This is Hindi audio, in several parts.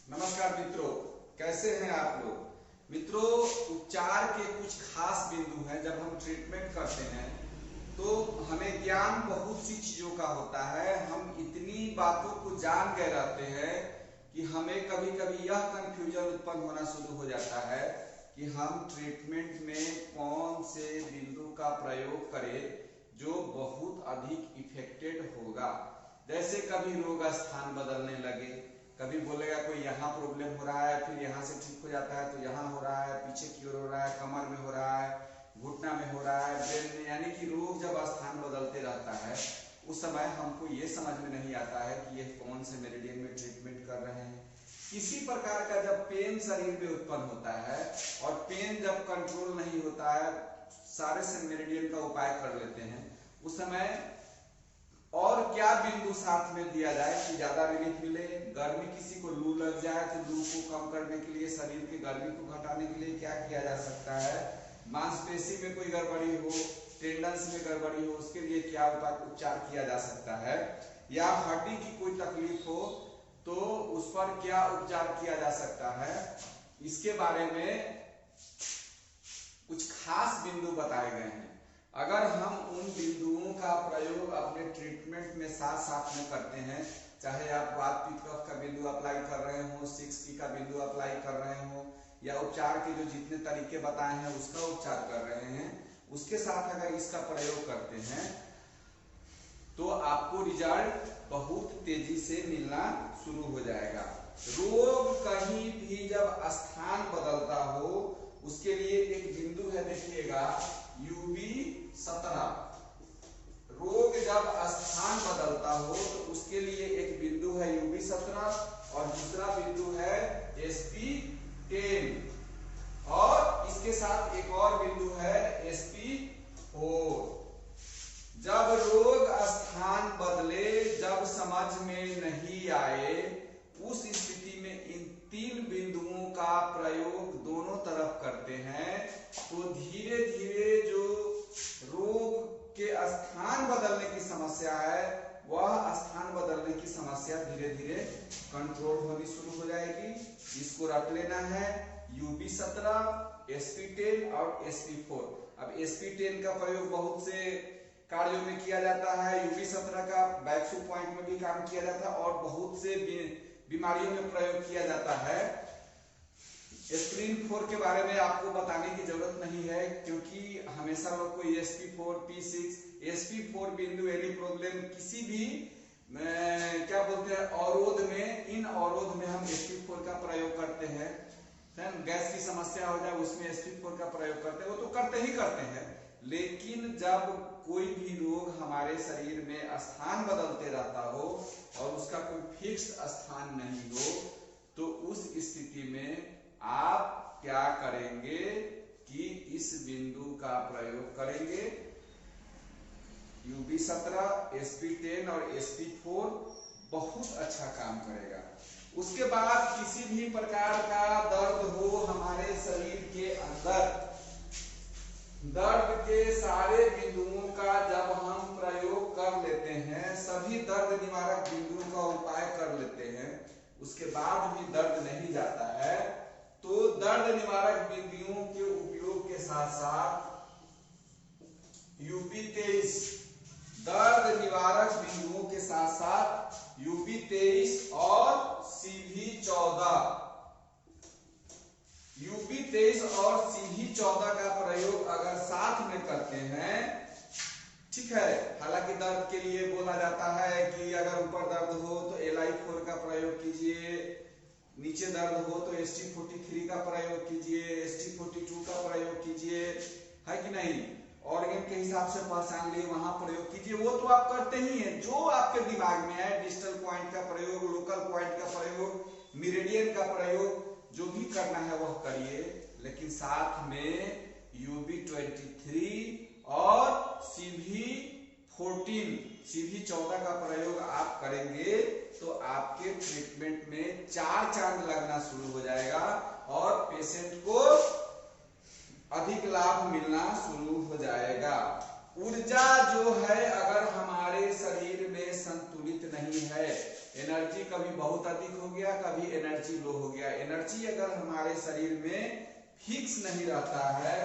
नमस्कार मित्रों, कैसे हैं आप लोग। मित्रों, उपचार के कुछ खास बिंदु हैं। जब हम ट्रीटमेंट करते हैं तो हमें ज्ञान बहुत सी चीजों का होता है। हम इतनी बातों को जान गए रहते हैं कि हमें कभी कभी यह कंफ्यूजन उत्पन्न होना शुरू हो जाता है कि हम ट्रीटमेंट में कौन से बिंदु का प्रयोग करें जो बहुत अधिक इफेक्टेड होगा। जैसे कभी रोग स्थान बदलने लगे, कभी बोलेगा कोई यहाँ प्रॉब्लम हो रहा है, फिर यहाँ से ठीक हो जाता है तो यहाँ हो रहा है, पीछे की ओर हो रहा है, कमर में हो रहा है, घुटना में हो रहा है, ब्रेन में, यानी कि रोग जब स्थान बदलते रहता है उस समय हमको ये समझ में नहीं आता है कि ये कौन से मेरिडियन में ट्रीटमेंट कर रहे हैं। किसी प्रकार का जब पेन शरीर में उत्पन्न होता है और पेन जब कंट्रोल नहीं होता है, सारे से मेरिडियन का उपाय कर लेते हैं, उस समय और क्या बिंदु साथ में दिया जाए कि ज्यादा रिलीफ मिले। गर्मी, किसी को लू लग जाए तो लू को कम करने के लिए, शरीर की गर्मी को घटाने के लिए क्या किया जा सकता है। मांसपेशी में कोई गड़बड़ी हो, टेंडन्स में गड़बड़ी हो, उसके लिए क्या उपचार किया जा सकता है। या हड्डी की कोई तकलीफ हो तो उस पर क्या उपचार किया जा सकता है। इसके बारे में कुछ खास बिंदु बताए गए हैं। अगर हम उन बिंदुओं का प्रयोग अपने ट्रीटमेंट में साथ साथ में करते हैं, चाहे आप वात पित्त कफ का बिंदु अप्लाई कर रहे हो, 6P का बिंदु अप्लाई कर रहे हो, या उपचार के जो जितने तरीके बताए हैं उसका उपचार कर रहे हैं, उसके साथ अगर इसका प्रयोग करते हैं तो आपको रिजल्ट बहुत तेजी से मिलना शुरू हो जाएगा। रोग कहीं भी जब स्थान बदलता हो उसके लिए एक बिंदु है, देखिएगा UB17। रोग जब स्थान बदलता हो तो उसके लिए एक बिंदु है UB17 और दूसरा बिंदु है SP10 और इसके साथ एक और बिंदु है SP4। जब रोग स्थान बदले, जब समझ में नहीं आए, उस स्थिति में इन तीन बिंदुओं का प्रयोग दोनों तरफ करते हैं तो धीरे धीरे जो रोग के स्थान बदलने की समस्या है वह स्थान बदलने की समस्या धीरे धीरे कंट्रोल होनी शुरू हो जाएगी। इसको रख लेना है UB17, SP10 और SP4। अब SP10 का प्रयोग बहुत से कार्यों में किया जाता है, UB17 का बैक्सू पॉइंट में भी काम किया जाता है और बहुत से बीमारियों में प्रयोग किया जाता है। SP4 के बारे में आपको बताने की जरूरत नहीं है क्योंकि हमेशा लोग को SP4, P6, SP4 बिंदु एनी प्रॉब्लम किसी भी क्या बोलते हैं अवरोध में, इन अवरोध में हम SP4 का प्रयोग करते हैं। गैस की समस्या हो जाए उसमें SP4 का प्रयोग करते हैं, वो तो करते ही करते हैं। लेकिन जब कोई भी रोग हमारे शरीर में स्थान बदलते रहता हो और उसका कोई फिक्स स्थान नहीं हो तो उस स्थिति में आप क्या करेंगे कि इस बिंदु का प्रयोग करेंगे। UB17, SP10 और SP4 बहुत अच्छा काम करेगा। उसके बाद किसी भी प्रकार का दर्द हो हमारे शरीर के अंदर, दर्द के सारे बिंदुओं का जब हम प्रयोग कर लेते हैं, सभी दर्द निवारक बिंदुओं का उपाय कर लेते हैं, उसके बाद भी दर्द नहीं जाता है तो दर्द निवारक बिंदुओं के उपयोग के साथ साथ UB23 दर्द निवारक बिंदुओं के साथ साथ UB23 और UB23 और CV14 का प्रयोग अगर साथ में करते हैं, ठीक है। हालांकि दर्द के लिए बोला जाता है कि अगर ऊपर दर्द हो तो LI4 का प्रयोग कीजिए, नीचे दर्द हो तो ST43 का प्रयोग कीजिए, ST42 का प्रयोग कीजिए, है कि नहीं। ऑर्गन के हिसाब से पहचान लिए वहां प्रयोग कीजिए, वो तो आप करते ही हैं। जो आपके दिमाग में है, डिस्टल पॉइंट का प्रयोग, लोकल पॉइंट का प्रयोग, मेरिडियन का प्रयोग, जो भी करना है वह करिए, लेकिन साथ में UB23 और CV14 का प्रयोग आप करेंगे तो आपके ट्रीटमेंट में 4 चांद लगना शुरू हो जाएगा और पेशेंट को अधिक लाभ मिलना शुरू हो जाएगा। ऊर्जा जो है अगर हमारे शरीर में संतुलित नहीं है, एनर्जी कभी बहुत अधिक हो गया, कभी एनर्जी लो हो गया। एनर्जी अगर हमारे शरीर में फिक्स नहीं रहता है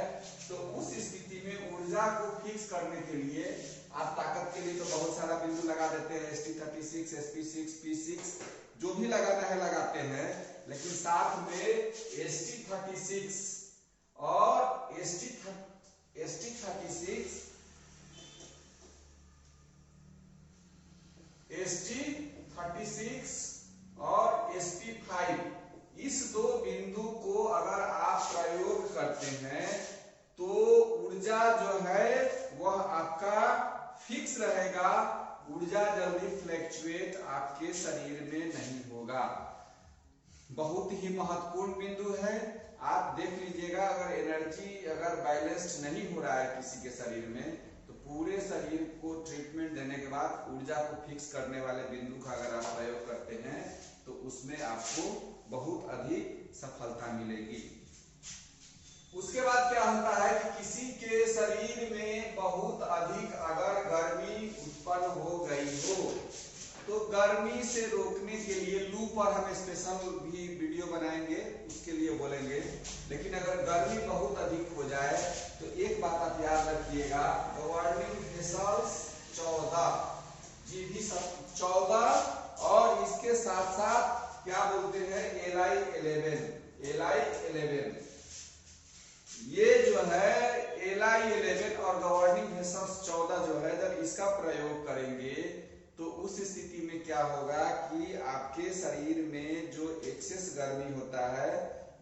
तो उस स्थिति में ऊर्जा को फिक्स करने के लिए आप ताकत के लिए तो बहुत सारा बिंदु लगा देते हैं, ST36, SP6, P6 जो भी लगाना है लगाते हैं, लेकिन साथ में ST36 और ST36 और SP5 इस दो बिंदु को अगर आप प्रयोग करते हैं तो ऊर्जा जो है वह आपका फिक्स रहेगा, ऊर्जा जल्दी फ्लैक्चुएट आपके शरीर में नहीं होगा। बहुत ही महत्वपूर्ण बिंदु है, आप देख लीजिएगा। अगर एनर्जी अगर बैलेंस्ड नहीं हो रहा है किसी के शरीर में तो पूरे शरीर को ट्रीटमेंट देने के बाद ऊर्जा को फिक्स करने वाले बिंदु का अगर आप प्रयोग करते हैं तो उसमें आपको बहुत अधिक सफलता मिलेगी। उसके बाद क्या होता है कि किसी के शरीर में बहुत अधिक अगर गर्मी उत्पन्न हो गई हो तो गर्मी से रोकने के लिए लू पर हम स्पेशल भी वीडियो बनाएंगे, उसके लिए बोलेंगे। लेकिन अगर गर्मी बहुत अधिक हो जाए तो एक बात आप याद रखिएगा, गवर्निंग वेसल्स 14 जीबी 14 और इसके साथ साथ क्या बोलते हैं LI11 ये जो है LI11 और गवर्निंग वेसल्स 14 जो है जब इसका प्रयोग करेंगे तो उस स्थिति में क्या होगा कि आपके शरीर में जो एक्सेस गर्मी होता है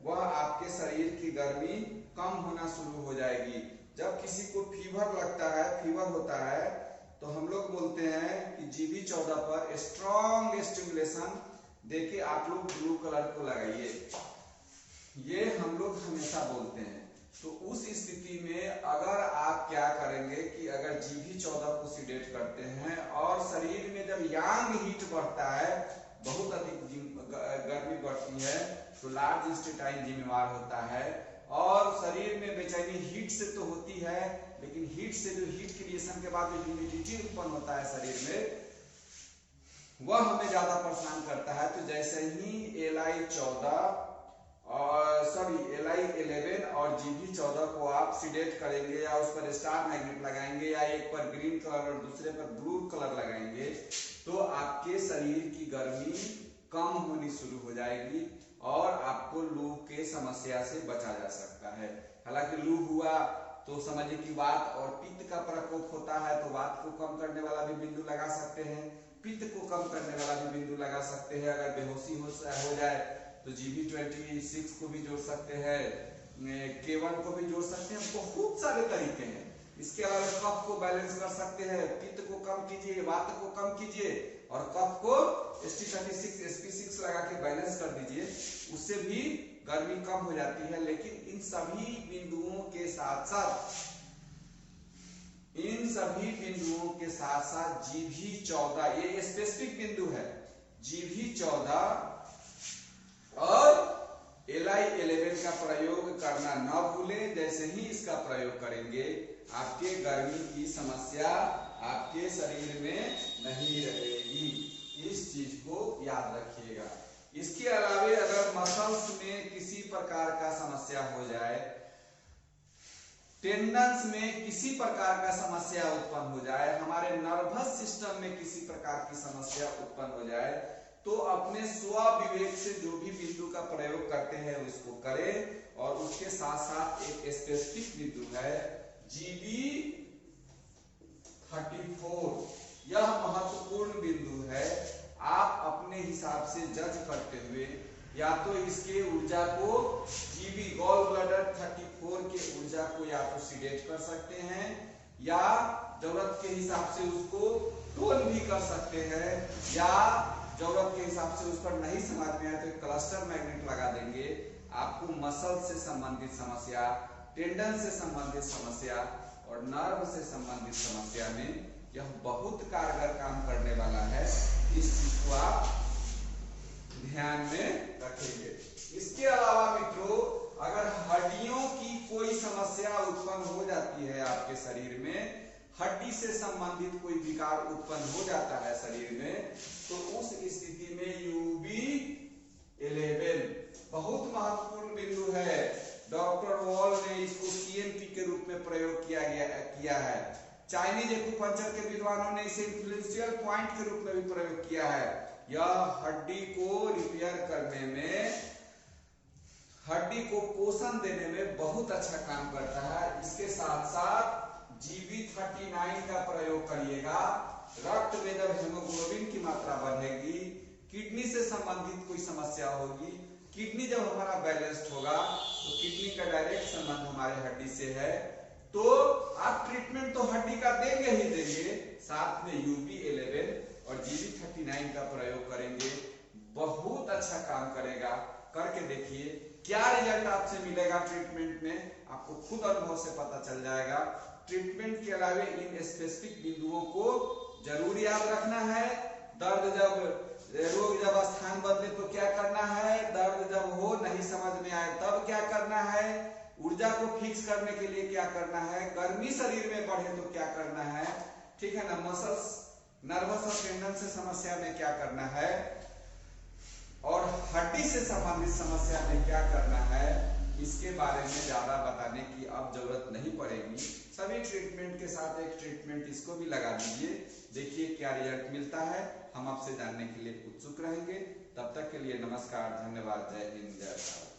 वह आपके शरीर की गर्मी कम होना शुरू हो जाएगी। जब किसी को फीवर लगता है, फीवर होता है तो हम लोग बोलते हैं कि GB 14 पर स्ट्रॉन्ग स्टिमुलेशन देके आप लोग ब्लू कलर को लगाइए, ये हम लोग हमेशा बोलते हैं। तो उस स्थिति में अगर आप क्या करेंगे कि अगर GB 14 को सीडेट करते हैं और शरीर में जब यांग हीट बढ़ता है, बहुत अधिक गर्मी बढ़ती है तो लार्ज इंटेस्टाइन जिम्मेवार होता है और शरीर में बेचैनी हीट से तो होती है, लेकिन हीट से जो हीट क्रिएशन के बाद जो ह्यूमिडिटी उत्पन्न होता है शरीर में वह हमें ज्यादा परेशान करता है। तो जैसे ही LI11 और GB 14 को आप सीडेट करेंगे या उस पर स्टार मैग्नेट लगाएंगे या एक पर ग्रीन कलर और दूसरे पर ब्लू कलर लगाएंगे तो आपके शरीर की गर्मी कम होनी शुरू हो जाएगी और आपको लू के समस्या से बचा जा सकता है। हालांकि लू हुआ तो समझिए कि वात और पित्त का प्रकोप होता है तो वात को कम करने वाला भी बिंदु लगा सकते हैं, पित्त को कम करने वाला भी बिंदु लगा सकते हैं। अगर बेहोशी हो जाए तो GB 26 को भी जोड़ सकते हैं, K1 को भी जोड़ सकते हैं, बहुत सारे तरीके हैं। इसके अलावा कफ को बैलेंस कर सकते हैं, पित्त को कम कीजिए, वात को कम कीजिए और कफ को ST36 SP6 लगा के बैलेंस कर दीजिए, उससे भी गर्मी कम हो जाती है। लेकिन इन सभी बिंदुओं के साथ साथ GB 14 ये स्पेसिफिक बिंदु है, GB 14 और LI11 का प्रयोग करना न भूलें। जैसे ही इसका प्रयोग करेंगे आपके गर्मी की समस्या आपके शरीर में नहीं रहेगी, इस चीज को याद रखिएगा। इसके अलावा अगर मसल्स में किसी प्रकार का समस्या हो जाए, टेंडन्स में किसी प्रकार का समस्या उत्पन्न हो जाए, हमारे नर्वस सिस्टम में किसी प्रकार की समस्या उत्पन्न हो जाए तो अपने स्व विवेक से जो भी बिंदु का प्रयोग करते हैं उसको करें। और उसके साथ साथ एक स्पेसिफिक बिंदु है GB 34, यह महत्वपूर्ण बिंदु है। आप अपने हिसाब से जज करते हुए या तो इसके ऊर्जा को GB गॉल ब्लैडर 34 के ऊर्जा को या तो सीडेट कर सकते हैं या जरूरत के हिसाब से उसको टोन भी कर सकते हैं, या जरूरत के हिसाब से उस पर नहीं समझ में आए तो क्लस्टर मैग्नेट लगा देंगे। आपको मसल से संबंधित समस्या, टेंडन से संबंधित समस्या और नर्व से संबंधित समस्या में यह बहुत कारगर काम करने वाला है। इस चीज को आप ध्यान में रखेंगे। इसके अलावा मित्रों, अगर हड्डियों की कोई समस्या उत्पन्न हो जाती है आपके शरीर में हड्डी से संबंधित कोई विकार उत्पन्न हो जाता है शरीर में, तो उस स्थिति में UB11 बहुत महत्वपूर्ण बिंदु है। डॉक्टर वॉल ने इसको CMP के रूप में प्रयोग किया है। चाइनीज एक्यूपंक्चर के विद्वानों ने इसे इन्फ्लुएंशियल पॉइंट के रूप में भी प्रयोग किया है। यह हड्डी को रिपेयर करने में, हड्डी को पोषण देने में बहुत अच्छा काम करता है। इसके साथ साथ GB39 का प्रयोग करिएगा। रक्त में जब हेमोग्लोबिन की मात्रा बढ़ेगी, किडनी से संबंधित कोई समस्या होगी, किडनी जब हमारा बैलेंस्ड होगा तो किडनी का डायरेक्ट संबंध हमारे हड्डी से है, तो आप ट्रीटमेंट तो हड्डी का देंगे ही देंगे, साथ में UB11 और GB39 का प्रयोग करेंगे। बहुत अच्छा काम करेगा, करके देखिए क्या रिजल्ट आपसे मिलेगा। ट्रीटमेंट में आपको खुद अनुभव से पता चल जाएगा। ट्रीटमेंट के अलावा इन स्पेसिफिक बिंदुओं को जरूर याद रखना है। दर्द जब, रोग जब स्थान बदले तो क्या करना है, दर्द जब हो नहीं समझ में आए तब क्या करना है, ऊर्जा को फिक्स करने के लिए क्या करना है, गर्मी शरीर में बढ़े तो क्या करना है, ठीक है ना, मसल्स, नर्वस और टेंडन से समस्या में क्या करना है, और हड्डी से संबंधित समस्या में क्या करना है, इसके बारे में ज्यादा बताने की अब जरूरत नहीं पड़ेगी। सभी ट्रीटमेंट के साथ एक ट्रीटमेंट इसको भी लगा दीजिए, देखिए क्या रिजल्ट मिलता है। हम आपसे जानने के लिए उत्सुक रहेंगे। तब तक के लिए नमस्कार, धन्यवाद, जय हिंद, जय भारत।